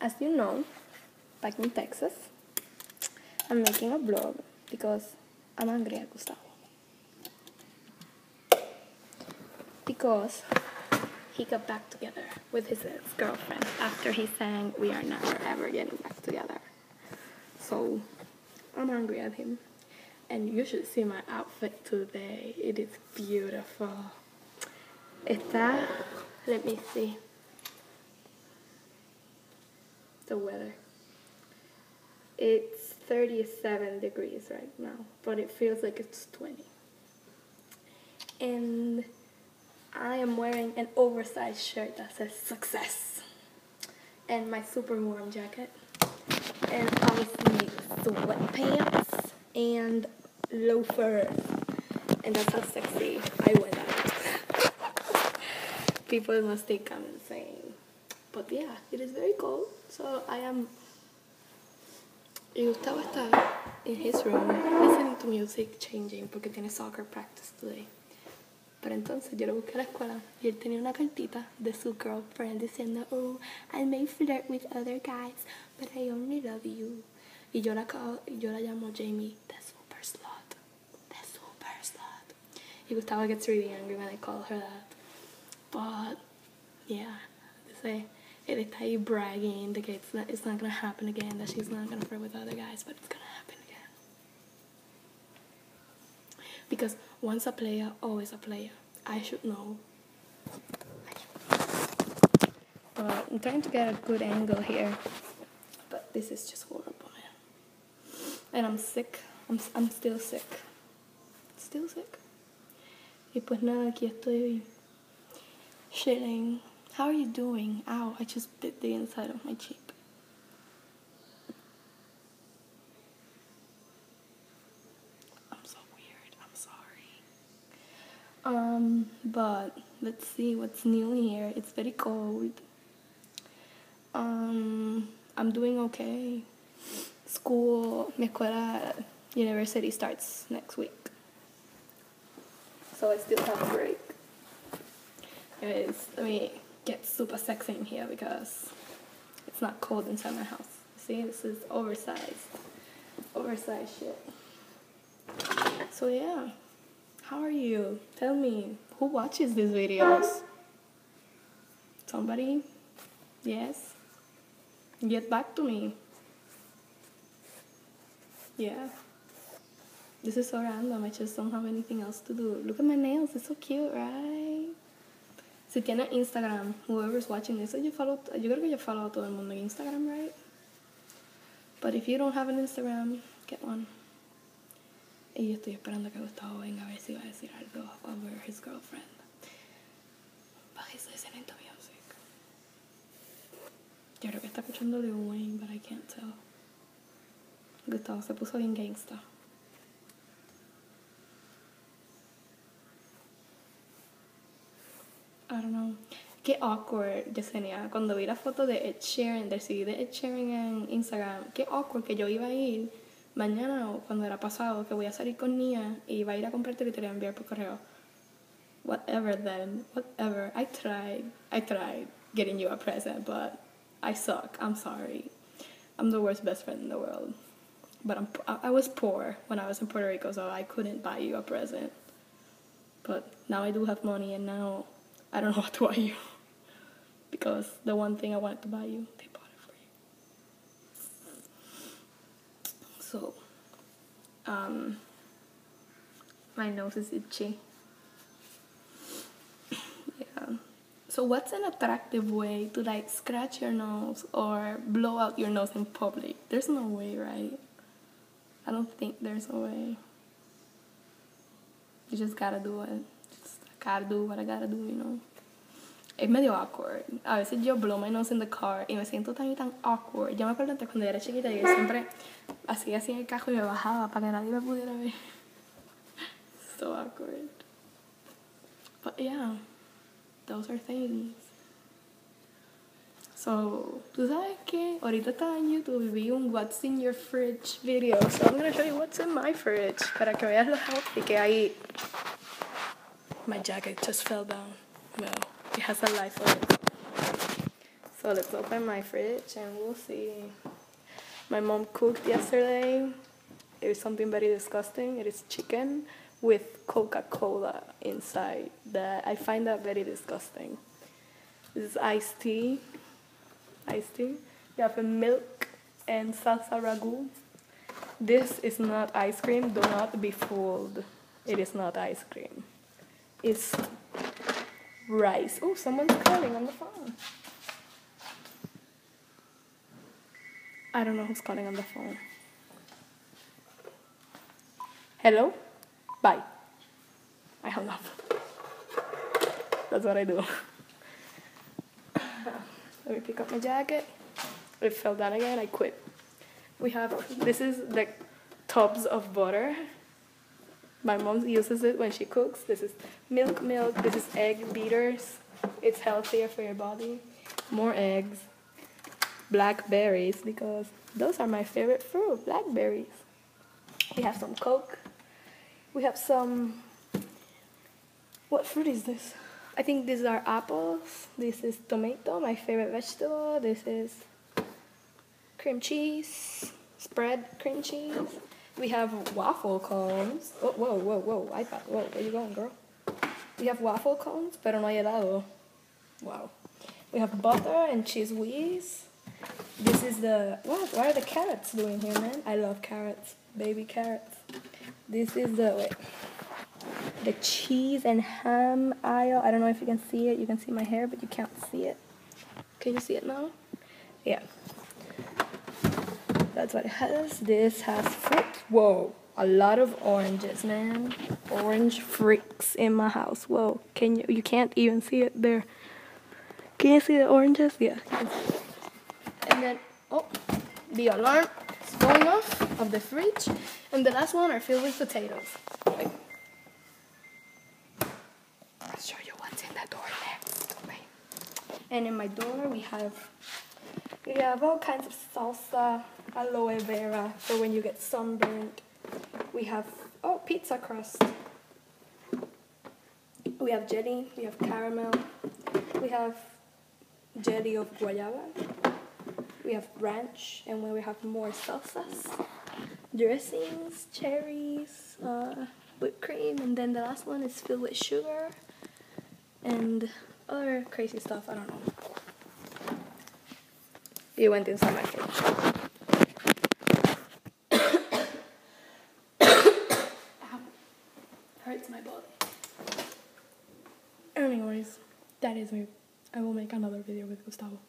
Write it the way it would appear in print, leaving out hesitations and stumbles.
as you know, back in Texas, I'm making a vlog because I'm angry at Gustavo. Because he got back together with his ex-girlfriend after he sang "We Are Never Ever Getting Back Together." So I'm angry at him. And you should see my outfit today. It is beautiful. Let me see the weather. It's 37 degrees right now, but it feels like it's 20. And I am wearing an oversized shirt that says "Success" and my super warm jacket, and obviously sweatpants and loafers, and that's how sexy I went out. People must take comments saying, but yeah, it is very cold, so I am. Y Gustavo está in his room listening to music, changing, porque tiene soccer practice today. Pero entonces yo lo busqué a la escuela y él tenía una cartita de su girlfriend diciendo, "Oh, I may flirt with other guys, but I only love you." Y yo la llamo Jamie, the super slut. The super slut. Y Gustavo gets really angry when I call her that. But, yeah, él está ahí bragging de que it's not gonna happen again, that she's not gonna flirt with other guys, but it's gonna happen again. Because once a player, always a player. I should know. I'm trying to get a good angle here, but this is just horrible, man. And I'm sick. I'm still sick. Still sick. Y pues nada, aquí estoy chilling. How are you doing? Ow, I just bit the inside of my cheek. I'm so weird. I'm sorry. But let's see what's new here. It's very cold. I'm doing okay. Mi escuela, university starts next week. So I still have a break. Anyways, let me get super sexy in here because it's not cold inside my house. See, this is oversized shit. So yeah, how are you? Tell me, who watches these videos? Somebody? Yes? Get back to me. Yeah. This is so random, I just don't have anything else to do. Look at my nails, it's so cute, right? Si tienes Instagram, whoever's watching this, yo creo que yo follow a todo el mundo en Instagram, right? But if you don't have an Instagram, get one. Y yo estoy esperando que Gustavo venga a ver si va a decir algo over his girlfriend. But he's listening to music. Yo creo que está escuchando Lil Wayne, but I can't tell. Gustavo se puso bien gangsta. I don't know. Qué awkward, Yesenia. Cuando vi la foto de Ed Sheeran, del CD de Ed Sheeran en Instagram, qué awkward que yo iba a ir mañana o cuando era pasado, que voy a salir con Nia y iba a ir a comprarte y te lo iba a enviar por correo. Whatever then. Whatever. I tried getting you a present, but I suck. I'm sorry. I'm the worst best friend in the world. But I was poor when I was in Puerto Rico, so I couldn't buy you a present. But now I do have money, and now I don't know what to buy you. Because the one thing I wanted to buy you, they bought it for you. So, my nose is itchy. Yeah. So what's an attractive way to like scratch your nose or blow out your nose in public? There's no way, right? I don't think there's a way. You just gotta do it. Just gotta do what I gotta do, you know. Es medio awkward. A veces yo blow my nose in the car y me siento tan y tan awkward. Yo me acuerdo antes cuando era chiquita y yo siempre hacía así en el cajo y me bajaba para que nadie me pudiera ver. So awkward. But yeah, those are things. So, ¿tú sabes qué? Ahorita estaba en YouTube y vi un What's in your fridge video. So I'm gonna show you what's in my fridge para que veas lo healthy que hay. My jacket just fell down. Well, it has a life on it. So let's open my fridge and we'll see. My mom cooked yesterday. It is something very disgusting. It is chicken with Coca-Cola inside. I find that very disgusting. This is iced tea. Iced tea. You have a milk and salsa ragu. This is not ice cream. Do not be fooled. It is not ice cream. It's rice. Oh, someone's calling on the phone. I don't know who's calling on the phone. Hello? Bye. I hung up. That's what I do. Let me pick up my jacket. It fell down again. I quit. This is like tubs of butter. My mom uses it when she cooks. This is milk. This is egg beaters. It's healthier for your body. More eggs. Blackberries, because those are my favorite fruit, blackberries. We have some Coke. We have some, what fruit is this? I think these are apples. This is tomato, my favorite vegetable. This is cream cheese, spread cream cheese. We have waffle cones. Oh, whoa, iPad, whoa, where you going, girl? We have waffle cones, pero no hay helado. Wow. We have butter and cheese whiz. This is what are the carrots doing here, man? I love carrots, baby carrots. This is the cheese and ham aisle. I don't know if you can see it. You can see my hair, but you can't see it. Can you see it now? Yeah. That's what it has. This has fruit. Whoa, a lot of oranges, man. Orange freaks in my house. Whoa, you can't even see it there. Can you see the oranges? Yeah. And then, the alarm is going off of the fridge. And the last one are filled with potatoes. Wait. I'll show you what's in the door next. Wait. And in my door we have all kinds of salsa, aloe vera for when you get sunburned. We have, pizza crust. We have jelly, we have caramel, we have jelly of guayaba. We have ranch, and we have more salsas, dressings, cherries, whipped cream, and then the last one is filled with sugar and other crazy stuff. I don't know. It went inside my fridge. Ow. Hurts my body. Anyways, that is me. I will make another video with Gustavo.